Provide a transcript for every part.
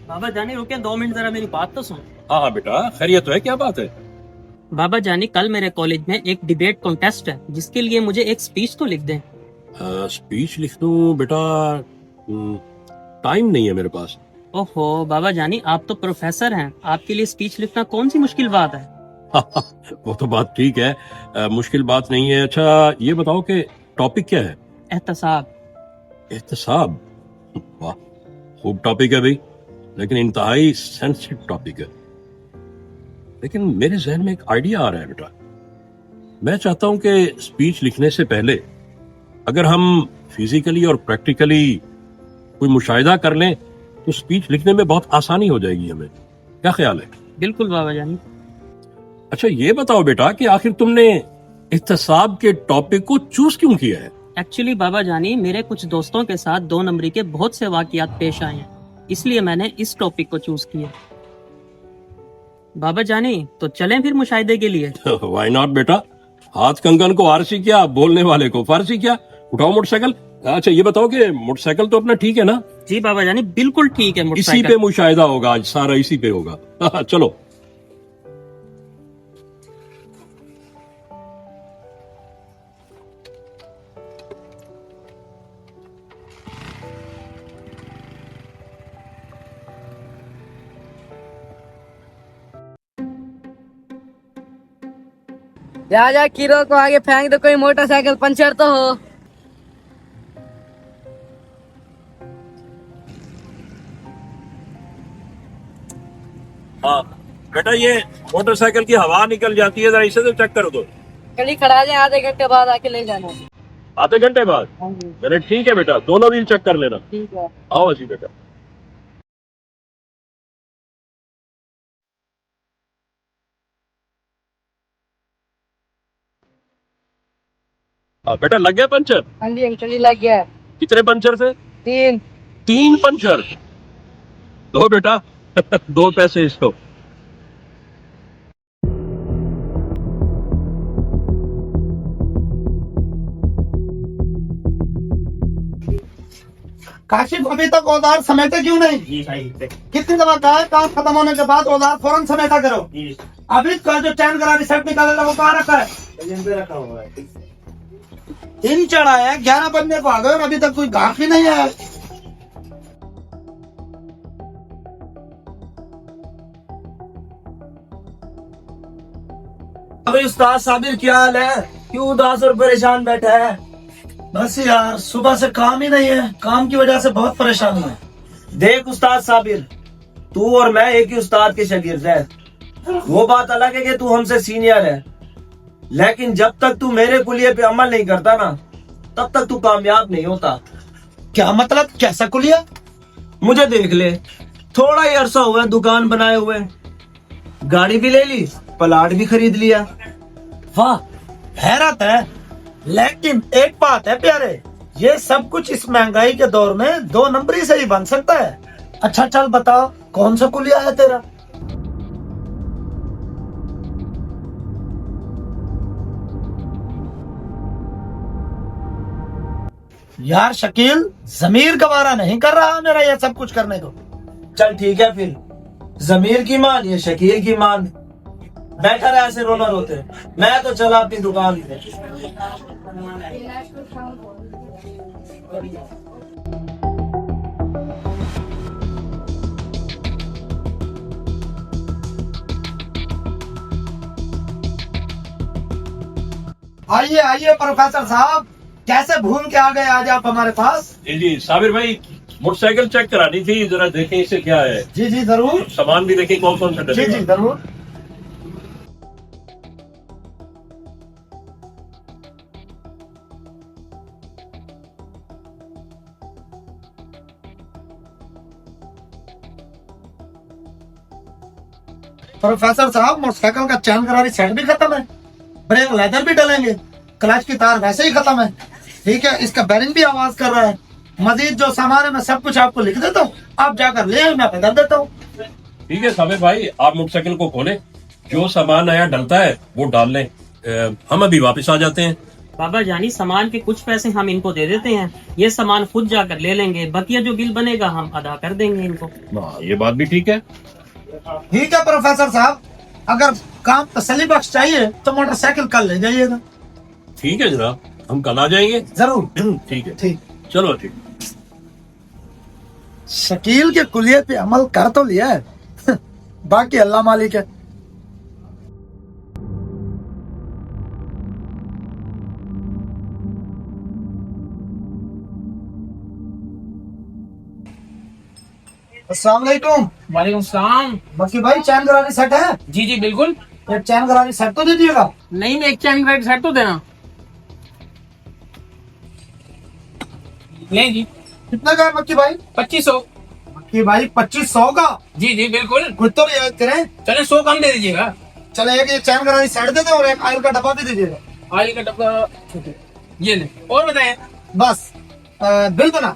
बाबा जानी रुके 2 मिनट, जरा मेरी बात तो सुन। हाँ हाँ बेटा, खैरियत तो है, क्या बात है? बाबा जानी कल मेरे कॉलेज में एक डिबेट कॉन्टेस्ट है, जिसके लिए मुझे एक स्पीच तो लिख दें। स्पीच लिख दूं बेटा? टाइम नहीं है मेरे पास। ओहो बाबा जानी, आप तो प्रोफेसर हैं, आपके लिए स्पीच लिखना कौन सी मुश्किल बात है। वो तो बात ठीक है, मुश्किल बात नहीं है। अच्छा ये बताओ कि टॉपिक क्या है? एहतसाब। एहतसाब? वाह, खूब टॉपिक है भाई, लेकिन इंतहाई सेंसिटिव टॉपिक है। लेकिन मेरे जहन में एक आइडिया आ रहा है बेटा। मैं चाहता हूं कि स्पीच लिखने से पहले अगर हम फिजिकली और प्रैक्टिकली कोई मुशाहिदा कर लें तो स्पीच लिखने में बहुत आसानी हो जाएगी हमें। क्या ख्याल है? बिल्कुल बाबा जानी। अच्छा ये बताओ बेटा कि आखिर तुमने एहतसाब के टॉपिक को चूज क्यों किया है? एक्चुअली बाबा जानी, मेरे कुछ दोस्तों के साथ 2 नंबरी के बहुत से वाकयात पेश आए हैं, इसलिए मैंने इस टॉपिक को चूज किया। बाबा जानी तो चलें फिर मुशाहिदे के लिए। व्हाई नॉट बेटा, हाथ कंगन को आरसी क्या, बोलने वाले को फारसी क्या। उठाओ मोटरसाइकिल। अच्छा ये बताओ कि मोटरसाइकिल तो अपना ठीक है ना? जी बाबा जानी बिल्कुल ठीक है। इसी मोटरसाइकिल पे मुशाहिदा होगा आज, सारा इसी पे होगा। चलो। जा जा कीरो को आगे फेंक दो, कोई मोटरसाइकिल पंचर तो हो। हाँ बेटा, ये मोटरसाइकिल की हवा निकल जाती है, जरा इसे तो चेक करो। तो कहीं खड़ा जाए, आधे घंटे बाद आके ले जाना। आधे घंटे बाद? हाँ जी चले ठीक है बेटा, दोनों व्हील चेक कर लेना। ठीक है। आओ जी बेटा। बेटा लग गया पंचर? हाँ जी अंकल लग गया। कितने पंचर थे? 3। 3 पंचर? दो बेटा। 2 पैसे इसको। काशिफ अभी तक औजार समेटे क्यों नहीं? जी भाई। कितनी दफा कहा है, काम खत्म होने के बाद औजार फौरन समेटा करो। अभी कल जो चैन करा रिसेप्ट निकालेगा वो कहाँ रखा है? रखा हुआ है। दिन चढ़ा है, 11 बनने को आ गए और अभी तक कोई गाहक ही नहीं है। अभी उस्ताद साबिर क्या हाल है? क्यों उदास और परेशान बैठा है? बस यार सुबह से काम ही नहीं है, काम की वजह से बहुत परेशान हूँ। देख उस्ताद साबिर, तू और मैं एक ही उस्ताद के शागिर्द हैं। वो बात अलग है कि तू हमसे सीनियर है, लेकिन जब तक तू मेरे कुलिये पे अमल नहीं करता ना, तब तक तू कामयाब नहीं होता। क्या मतलब, कैसा कुलिया? मुझे देख ले, थोड़ा ही अरसा हुआ है दुकान बनाए हुए, गाड़ी भी ले ली, प्लाट भी खरीद लिया। वाह, हैरत है। लेकिन एक बात है प्यारे, ये सब कुछ इस महंगाई के दौर में 2 नंबरी से ही बन सकता है। अच्छा चल बताओ, कौन सा कुलिया है तेरा? यार शकील, जमीर गवारा नहीं कर रहा मेरा ये सब कुछ करने को। चल ठीक है फिर, जमीर की मान ये शकील की मान। बैठा रहा ऐसे रोना रोते, मैं तो चला अपनी दुकान पे। आइए आइए प्रोफेसर साहब, कैसे भूल के आ गए आज आप हमारे पास? जी जी साबिर भाई, मोटरसाइकिल चेक करानी थी, जरा देखें इसे क्या है। जी जी जरूर। सामान भी देखें कौन कौन सा जी जी डलेगा। जरूर। प्रोफेसर साहब, मोटरसाइकिल का चैन करारी सेट भी खत्म है, ब्रेक लेदर भी डलेंगे, क्लच की तार वैसे ही खत्म है, ठीक है, इसका बैरिंग भी आवाज कर रहा है। मजीद जो सामान है मैं सब कुछ आपको लिख देता हूँ, आप जाकर ले आए, मैं बदल देता हूँ। ठीक है साबिर भाई, आप मोटरसाइकिल को खोलें, जो सामान नया डलता है वो डाल लें। हम अभी वापस आ जाते हैं। बाबा जानी सामान के कुछ पैसे हम इनको दे देते हैं, ये सामान खुद जाकर ले लेंगे, बकिया जो बिल बनेगा हम अदा कर देंगे इनको। हाँ, ये बात भी ठीक है। ठीक है प्रोफेसर साहब, अगर काम तसल्ली बख्श चाहिए तो मोटरसाइकिल कल ले जाइएगा। ठीक है जनाब, हम कल आ जाएंगे। जरूर। ठीक है, ठीक। चलो ठीक। शकील के कुलिये पे अमल कर तो लिया है बाकी अल्लाह मालिक है। अस्सलाम वालेकुम। वालेकुम सलाम। बाकी भाई चैन करानी सेट है? जी जी बिल्कुल। एक चैन करानी सेट तो दे दीजिएगा। नहीं एक चैन का सेट तो देना। नहीं जी। कितना का है मक्की भाई? 2500। मक्की भाई 2500 का? जी जी बिल्कुल। कुछ तो रियायत करें। चले 100 कम दे दीजिएगा। चले एक ये चैन करानी सेट दे दे और एक ऑयल का डब्बा भी दे दीजिएगा। ऑयल का डब्बा ठीक है। ये ले और बताएं। बस बिल बना।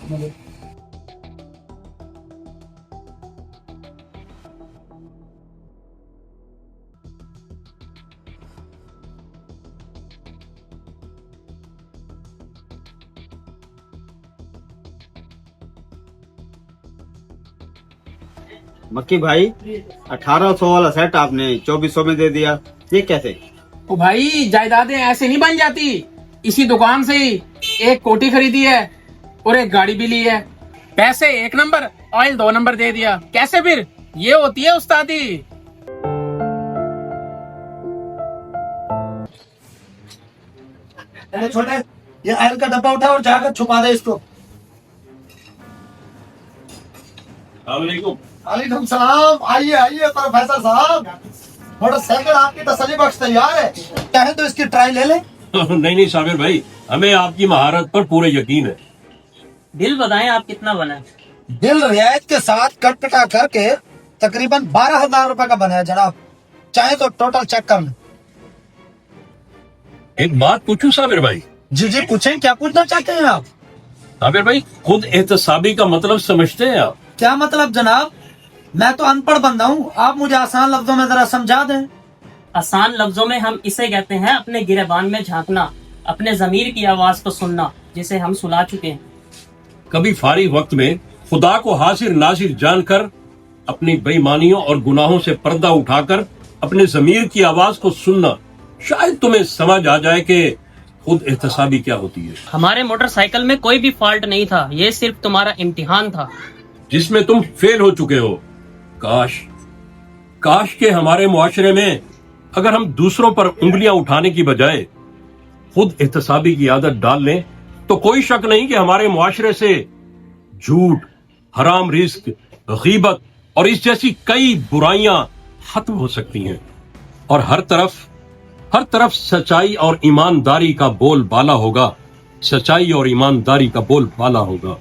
मक्की भाई 1800 वाला सेट आपने 2400 में दे दिया, ये कैसे? ओ भाई जायदादें ऐसे नहीं बन जाती। इसी दुकान से ही एक कोठी खरीदी है और एक गाड़ी भी ली है। पैसे 1 नंबर, ऑयल 2 नंबर दे दिया। कैसे फिर? ये होती है उस्तादी। छोटे ये ऑयल का डब्बा उठा और जाकर छुपा दे इसको। वालेकुम सलाम। आइए आइए प्रोफेसर साहब, मोटरसाइकिल आपकी तसल्ली बख्श तैयार है, चाहे तो इसकी ट्राई ले ले। नहीं साबिर भाई, हमें आपकी महारत पर पूरे यकीन है। बिल बताएं आप कितना बना है? बिल रियायत के साथ कट कटा करके तकरीबन 12,000 रुपए का बना है जनाब, चाहे तो टोटल चेक कर लें। एक बात पूछूं साबिर भाई? जी जी पूछें, क्या पूछना चाहते हैं आप? साबिर भाई, खुद एहतसाबी का मतलब समझते हैं आप? क्या मतलब जनाब? मैं तो अनपढ़ बंदा हूँ, आप मुझे आसान लफ्जों में जरा समझा दें। आसान लफ्जों में हम इसे कहते हैं अपने गिरेबान में झांकना, अपने जमीर की आवाज को सुनना, जिसे हम सुला चुके हैं। कभी फारिग वक्त में खुदा को हासिर नासिर जानकर अपनी बेईमानियों और गुनाहों से पर्दा उठाकर अपने जमीर की आवाज को सुनना, शायद तुम्हें समझ आ जाए कि खुद एहतसाबी क्या होती है। हमारे मोटरसाइकिल में कोई भी फॉल्ट नहीं था, ये सिर्फ तुम्हारा इम्तिहान था जिसमें तुम फेल हो चुके हो। काश के हमारे मुआशरे में अगर हम दूसरों पर उंगलियां उठाने की बजाय खुद एहतसाबी की आदत डाल लें, तो कोई शक नहीं कि हमारे मुआशरे से झूठ, हराम रिस्क, गीबत और इस जैसी कई बुराइयां खत्म हो सकती हैं और हर तरफ सच्चाई और ईमानदारी का बोलबाला होगा। सच्चाई और ईमानदारी का बोलबाला होगा।